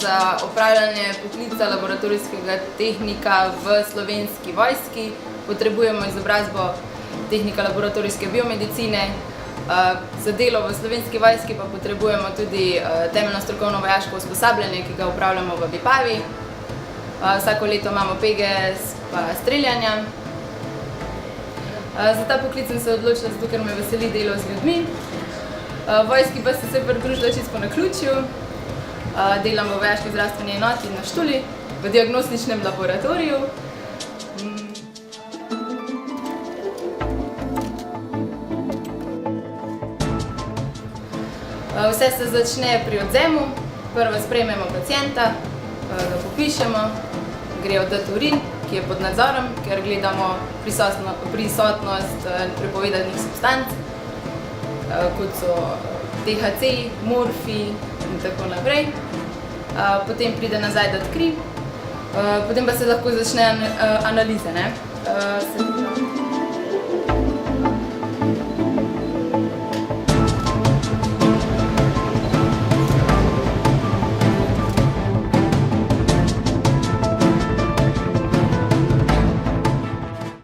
za opravljanje poklica laboratorijskega tehnika v Slovenski vojski potrebujemo izobrazbo tehnika laboratorijske biomedicine. Za delo v Slovenski vojski pa potrebujemo tudi temeljno strokovno vojaško usposabljanje, ki ga upravljamo v Vipavi. Vsako leto imamo PGS pa streljanja. Za ta poklic sem se odločila, zato ker me veseli delo z ljudmi. Vojski pa sem se pridružila čisto po naključju. Delam v vojaški zdravstveni enoti na Štuli, v diagnostičnem laboratoriju. Vse se začne pri odvzemu. Prvo sprejmemo pacienta, ga popišemo, gre oddat urin, ki je pod nadzorom, ker gledamo prisotnost prepovedanih substanc, kot so THC, morfij in tako naprej. Potem pride nazaj dat kri, potem pa se lahko začne analize.